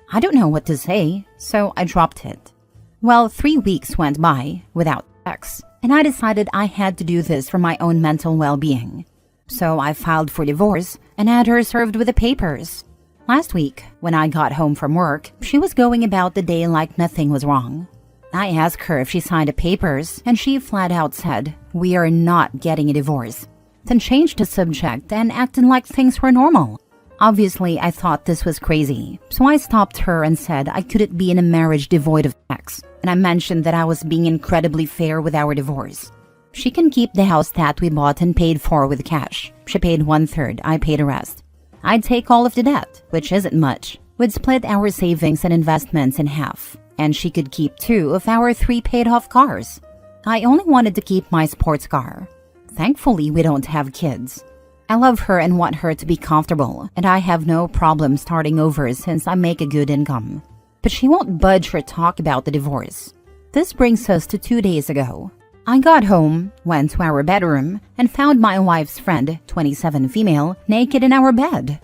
I don't know what to say, so I dropped it. Well, 3 weeks went by without sex, and I decided I had to do this for my own mental well-being. So I filed for divorce and had her served with the papers. Last week, when I got home from work, she was going about the day like nothing was wrong. I asked her if she signed the papers, and she flat out said, "We are not getting a divorce." Then changed the subject and acted like things were normal. Obviously, I thought this was crazy, so I stopped her and said I couldn't be in a marriage devoid of sex, and I mentioned that I was being incredibly fair with our divorce. She can keep the house that we bought and paid for with cash. She paid 1/3, I paid the rest. I'd take all of the debt, which isn't much. We'd split our savings and investments in half, and she could keep 2 of our 3 paid-off cars. I only wanted to keep my sports car. Thankfully, we don't have kids. I love her and want her to be comfortable, and I have no problem starting over since I make a good income. But she won't budge or talk about the divorce. This brings us to 2 days ago. I got home, went to our bedroom, and found my wife's friend, 27 female, naked in our bed.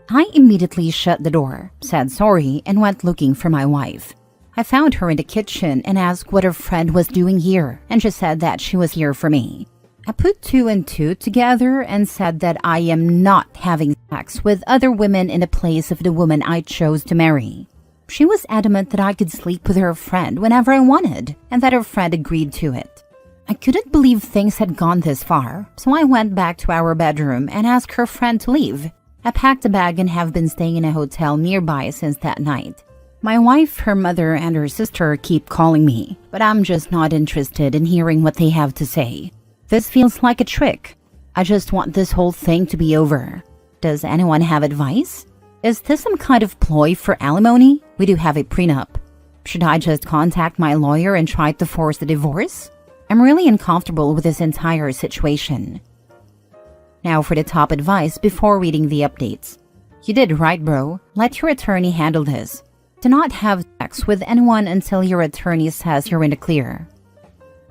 I immediately shut the door, said sorry, and went looking for my wife. I found her in the kitchen and asked what her friend was doing here, and she said that she was here for me. I put 2 and 2 together and said that I am not having sex with other women in the place of the woman I chose to marry. She was adamant that I could sleep with her friend whenever I wanted, and that her friend agreed to it. I couldn't believe things had gone this far, so I went back to our bedroom and asked her friend to leave. I packed a bag and have been staying in a hotel nearby since that night. My wife, her mother, and her sister keep calling me, but I'm just not interested in hearing what they have to say. This feels like a trick. I just want this whole thing to be over. Does anyone have advice? Is this some kind of ploy for alimony? We do have a prenup. Should I just contact my lawyer and try to force the divorce? I'm really uncomfortable with this entire situation. Now for the top advice before reading the updates. You did right, bro. Let your attorney handle this. Do not have sex with anyone until your attorney says you're in the clear.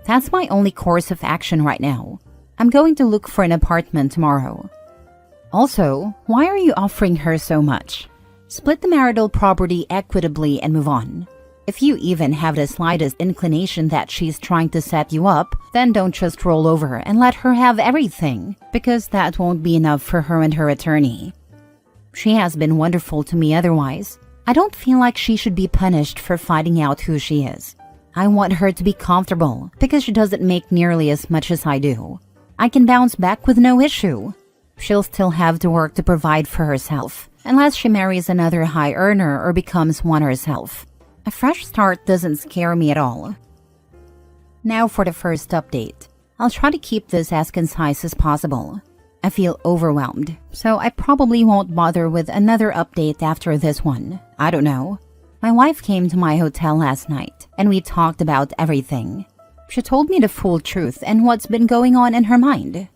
That's my only course of action right now. I'm going to look for an apartment tomorrow. Also, why are you offering her so much? Split the marital property equitably and move on. If you even have the slightest inclination that she's trying to set you up, then don't just roll over and let her have everything, because that won't be enough for her and her attorney. She has been wonderful to me otherwise. I don't feel like she should be punished for finding out who she is. I want her to be comfortable because she doesn't make nearly as much as I do. I can bounce back with no issue. She'll still have to work to provide for herself, unless she marries another high earner or becomes one herself. A fresh start doesn't scare me at all. Now for the first update. I'll try to keep this as concise as possible. I feel overwhelmed, so I probably won't bother with another update after this one. I don't know. My wife came to my hotel last night, and we talked about everything. She told me the full truth and what's been going on in her mind.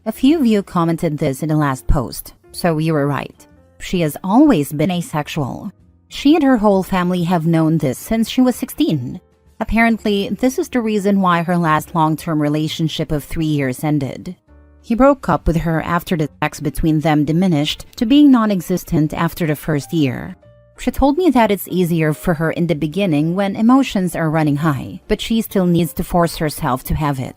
A few of you commented this in the last post, so you were right. She has always been asexual. She and her whole family have known this since she was 16. Apparently, this is the reason why her last long-term relationship of 3 years ended. He broke up with her after the sex between them diminished to being non-existent after the first year. She told me that it's easier for her in the beginning when emotions are running high, but she still needs to force herself to have it.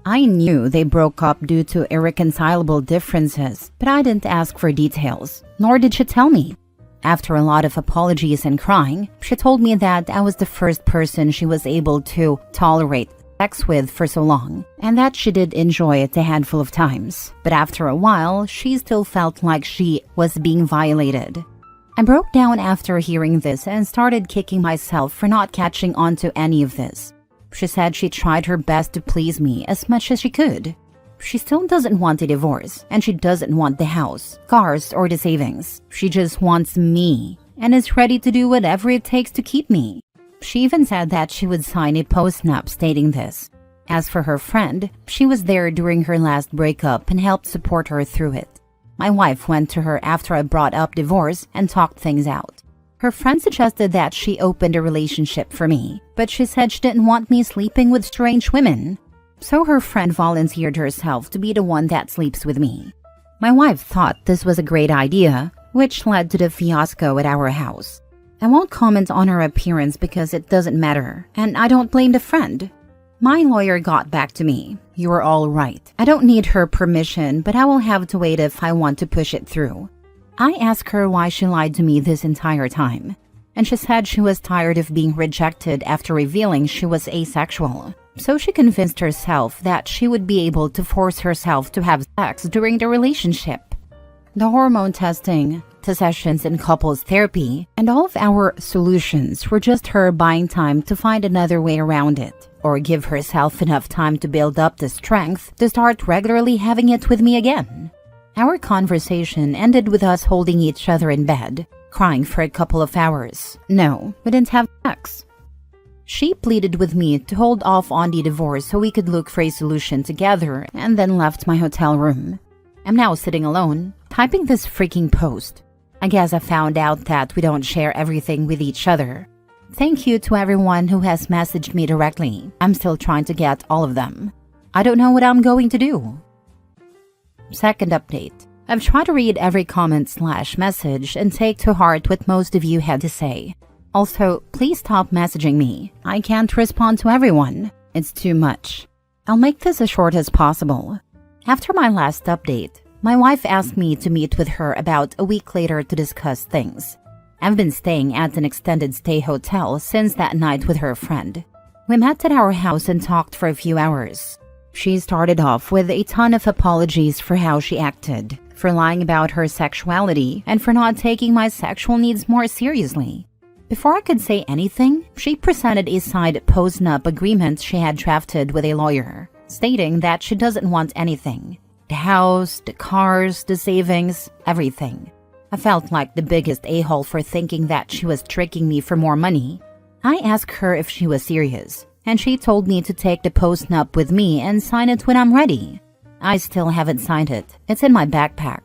I knew they broke up due to irreconcilable differences, but I didn't ask for details, nor did she tell me. After a lot of apologies and crying, she told me that I was the first person she was able to tolerate sex with for so long, and that she did enjoy it a handful of times. But after a while, she still felt like she was being violated. I broke down after hearing this and started kicking myself for not catching on to any of this. She said she tried her best to please me as much as she could. She still doesn't want a divorce, and she doesn't want the house, cars, or the savings. She just wants me, and is ready to do whatever it takes to keep me. She even said that she would sign a post-nup stating this. As for her friend, she was there during her last breakup and helped support her through it. My wife went to her after I brought up divorce and talked things out. Her friend suggested that she opened a relationship for me, but she said she didn't want me sleeping with strange women. So her friend volunteered herself to be the one that sleeps with me. My wife thought this was a great idea, which led to the fiasco at our house. I won't comment on her appearance because it doesn't matter, and I don't blame the friend. My lawyer got back to me. You are all right. I don't need her permission, but I will have to wait if I want to push it through. I asked her why she lied to me this entire time, and she said she was tired of being rejected after revealing she was asexual. So she convinced herself that she would be able to force herself to have sex during the relationship. The hormone testing, the sessions in couples therapy, and all of our solutions were just her buying time to find another way around it, or give herself enough time to build up the strength to start regularly having it with me again. Our conversation ended with us holding each other in bed, crying for a couple of hours. No, we didn't have sex. She pleaded with me to hold off on the divorce so we could look for a solution together, and then left my hotel room. I'm now sitting alone, typing this freaking post. I guess I found out that we don't share everything with each other. Thank you to everyone who has messaged me directly. I'm still trying to get all of them. I don't know what I'm going to do. Second update. I've tried to read every comment/message and take to heart what most of you had to say. Also, please stop messaging me. I can't respond to everyone. It's too much. I'll make this as short as possible. After my last update, my wife asked me to meet with her about a week later to discuss things. I've been staying at an extended stay hotel since that night with her friend. We met at our house and talked for a few hours. She started off with a ton of apologies for how she acted, for lying about her sexuality, and for not taking my sexual needs more seriously. Before I could say anything, she presented a side post-nup agreement she had drafted with a lawyer, stating that she doesn't want anything. The house, the cars, the savings, everything. I felt like the biggest a-hole for thinking that she was tricking me for more money. I asked her if she was serious, and she told me to take the post-nup with me and sign it when I'm ready. I still haven't signed it. It's in my backpack.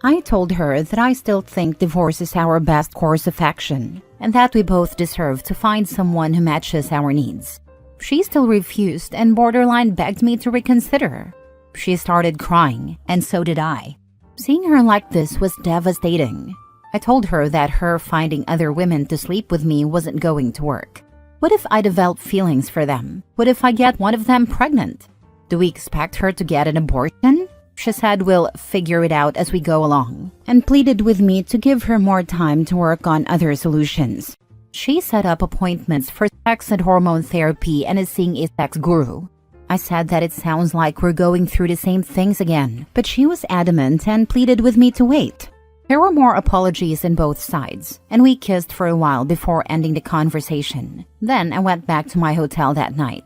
I told her that I still think divorce is our best course of action, and that we both deserve to find someone who matches our needs. She still refused and borderline begged me to reconsider. She started crying, and so did I. Seeing her like this was devastating. I told her that her finding other women to sleep with me wasn't going to work. What if I develop feelings for them? What if I get one of them pregnant? Do we expect her to get an abortion? She said we'll figure it out as we go along, and pleaded with me to give her more time to work on other solutions. She set up appointments for sex and hormone therapy and is seeing a sex guru. I said that it sounds like we're going through the same things again, but she was adamant and pleaded with me to wait. There were more apologies on both sides, and we kissed for a while before ending the conversation. Then I went back to my hotel that night.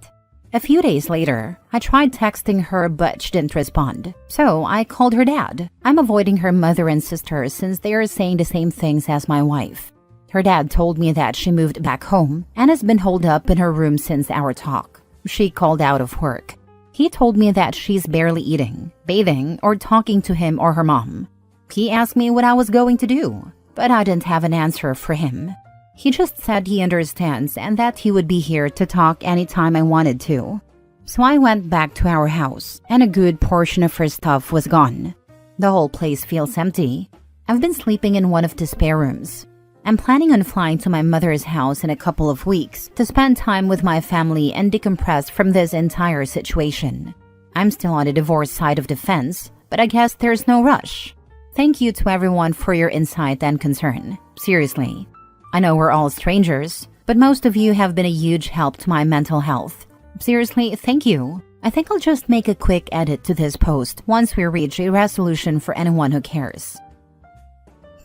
A few days later, I tried texting her but she didn't respond, so I called her dad. I'm avoiding her mother and sister since they are saying the same things as my wife. Her dad told me that she moved back home and has been holed up in her room since our talk. She called out of work. He told me that she's barely eating, bathing, or talking to him or her mom. He asked me what I was going to do, but I didn't have an answer for him. He just said he understands and that he would be here to talk anytime I wanted to. So I went back to our house, and a good portion of her stuff was gone. The whole place feels empty. I've been sleeping in one of the spare rooms. I'm planning on flying to my mother's house in a couple of weeks to spend time with my family and decompress from this entire situation. I'm still on the divorce side of the fence, but I guess there's no rush. Thank you to everyone for your insight and concern. Seriously. I know we're all strangers, but most of you have been a huge help to my mental health. Seriously, thank you. I think I'll just make a quick edit to this post once we reach a resolution for anyone who cares.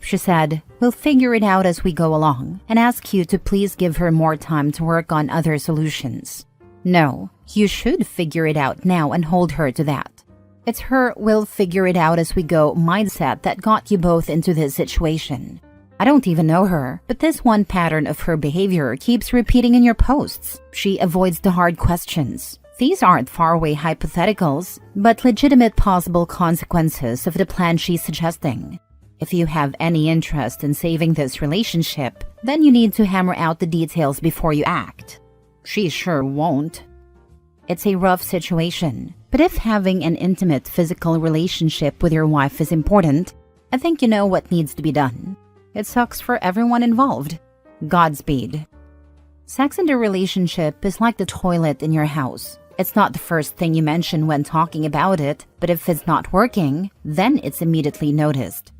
She said, we'll figure it out as we go along and ask you to please give her more time to work on other solutions. No, you should figure it out now and hold her to that. It's her we'll figure it out as we go mindset that got you both into this situation. I don't even know her, but this one pattern of her behavior keeps repeating in your posts. She avoids the hard questions. These aren't faraway hypotheticals, but legitimate possible consequences of the plan she's suggesting. If you have any interest in saving this relationship, then you need to hammer out the details before you act. She sure won't. It's a rough situation, but if having an intimate physical relationship with your wife is important, I think you know what needs to be done. It sucks for everyone involved. Godspeed. Sex in a relationship is like the toilet in your house. It's not the first thing you mention when talking about it, but if it's not working, then it's immediately noticed.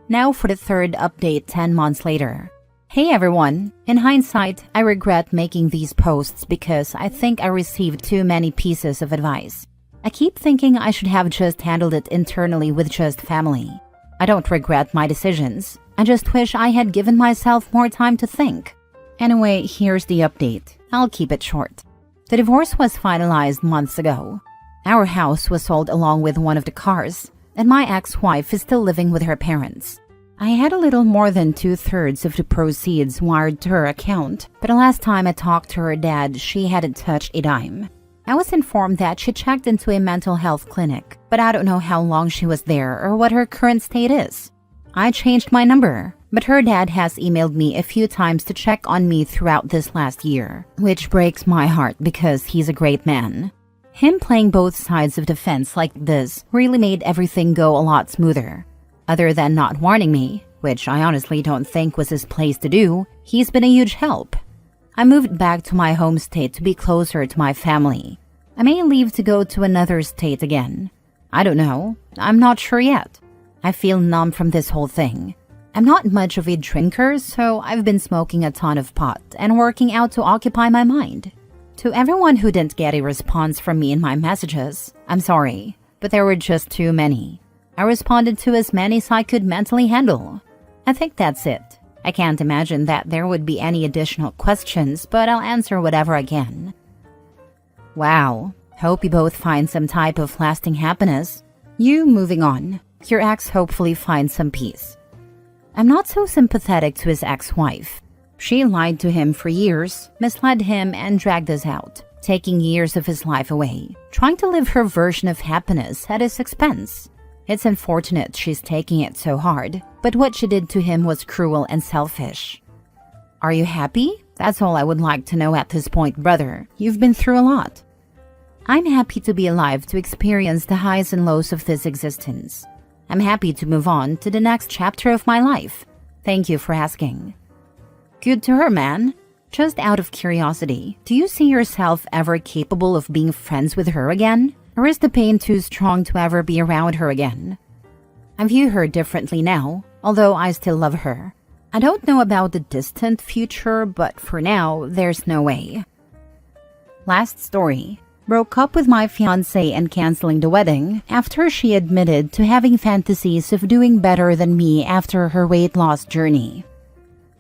Now for the third update 10 months later. Hey everyone! In hindsight, I regret making these posts because I think I received too many pieces of advice. I keep thinking I should have just handled it internally with just family. I don't regret my decisions. I just wish I had given myself more time to think. Anyway, here's the update. I'll keep it short. The divorce was finalized months ago. Our house was sold along with one of the cars, and my ex-wife is still living with her parents. I had a little more than 2/3 of the proceeds wired to her account, but the last time I talked to her dad, she hadn't touched a dime. I was informed that she checked into a mental health clinic, but I don't know how long she was there or what her current state is. I changed my number, but her dad has emailed me a few times to check on me throughout this last year, which breaks my heart because he's a great man. Him playing both sides of the fence like this really made everything go a lot smoother. Other than not warning me, which I honestly don't think was his place to do, he's been a huge help. I moved back to my home state to be closer to my family. I may leave to go to another state again. I don't know. I'm not sure yet. I feel numb from this whole thing. I'm not much of a drinker, so I've been smoking a ton of pot and working out to occupy my mind. To everyone who didn't get a response from me in my messages, I'm sorry, but there were just too many. I responded to as many as I could mentally handle. I think that's it. I can't imagine that there would be any additional questions, but I'll answer whatever I can. Wow. Hope you both find some type of lasting happiness. You moving on. Your ex hopefully finds some peace. I'm not so sympathetic to his ex-wife. She lied to him for years, misled him, and dragged us out, taking years of his life away, trying to live her version of happiness at his expense. It's unfortunate she's taking it so hard, but what she did to him was cruel and selfish. Are you happy? That's all I would like to know at this point, brother. You've been through a lot. I'm happy to be alive to experience the highs and lows of this existence. I'm happy to move on to the next chapter of my life. Thank you for asking. Good to her, man. Just out of curiosity, do you see yourself ever capable of being friends with her again? Or is the pain too strong to ever be around her again? I view her differently now, although I still love her. I don't know about the distant future, but for now, there's no way. Last story. Broke up with my fiancé and canceling the wedding after she admitted to having fantasies of doing better than me after her weight loss journey.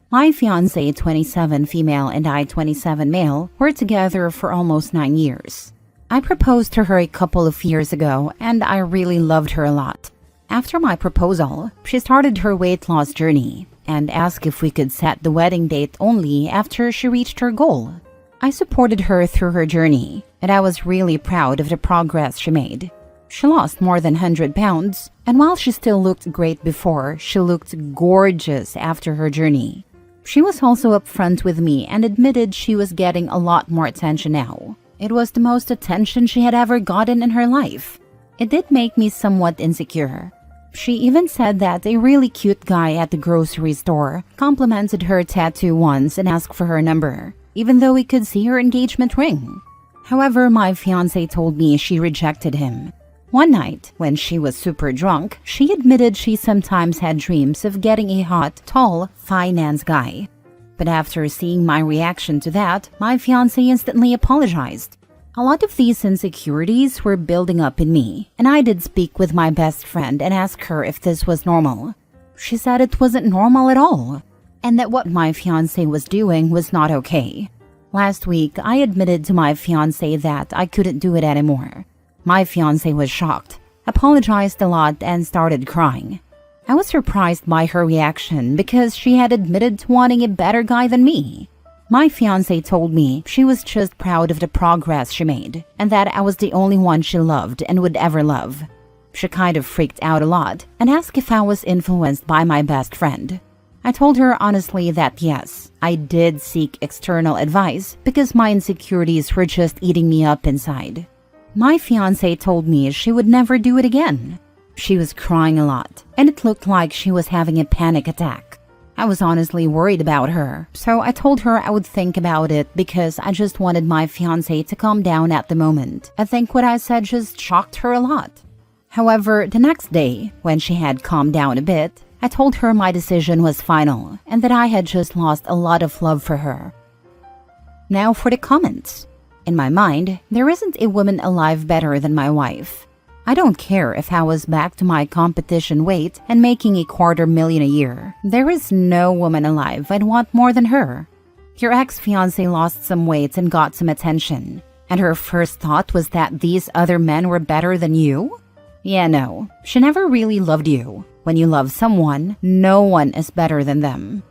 My fiancé, 27 female, and I, 27 male, were together for almost 9 years. I proposed to her a couple of years ago, and I really loved her a lot. After my proposal, she started her weight loss journey and asked if we could set the wedding date only after she reached her goal. I supported her through her journey, and I was really proud of the progress she made. She lost more than 100 pounds, and while she still looked great before, she looked gorgeous after her journey. She was also upfront with me and admitted she was getting a lot more attention now. It was the most attention she had ever gotten in her life. It did make me somewhat insecure. She even said that a really cute guy at the grocery store complimented her tattoo once and asked for her number, even though he could see her engagement ring. However, my fiancé told me she rejected him. One night, when she was super drunk, she admitted she sometimes had dreams of getting a hot, tall, finance guy. But after seeing my reaction to that, my fiancé instantly apologized. A lot of these insecurities were building up in me, and I did speak with my best friend and ask her if this was normal. She said it wasn't normal at all, and that what my fiancé was doing was not okay. Last week, I admitted to my fiancé that I couldn't do it anymore. My fiancé was shocked, apologized a lot, and started crying. I was surprised by her reaction because she had admitted to wanting a better guy than me. My fiancé told me she was just proud of the progress she made and that I was the only one she loved and would ever love. She kind of freaked out a lot and asked if I was influenced by my best friend. I told her honestly that yes, I did seek external advice because my insecurities were just eating me up inside. My fiancé told me she would never do it again. She was crying a lot, and it looked like she was having a panic attack. I was honestly worried about her, so I told her I would think about it because I just wanted my fiancé to calm down at the moment. I think what I said just shocked her a lot. However, the next day, when she had calmed down a bit, I told her my decision was final and that I had just lost a lot of love for her. Now for the comments. In my mind, there isn't a woman alive better than my wife. I don't care if I was back to my competition weight and making $250,000 a year. There is no woman alive I'd want more than her. Your ex-fiancé lost some weight and got some attention, and her first thought was that these other men were better than you? Yeah, no, she never really loved you. When you love someone, no one is better than them.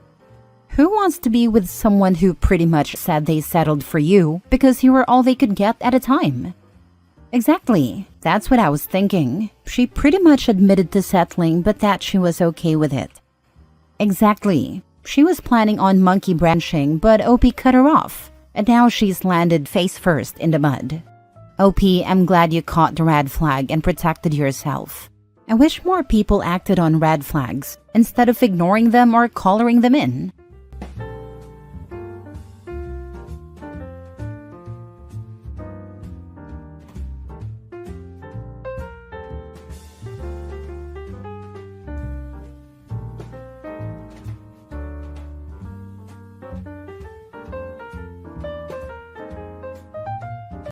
Who wants to be with someone who pretty much said they settled for you because you were all they could get at a time? Exactly, that's what I was thinking. She pretty much admitted to settling, but that she was okay with it. Exactly. She was planning on monkey branching, but OP cut her off, and now she's landed face first in the mud. OP, I'm glad you caught the red flag and protected yourself. I wish more people acted on red flags instead of ignoring them or coloring them in.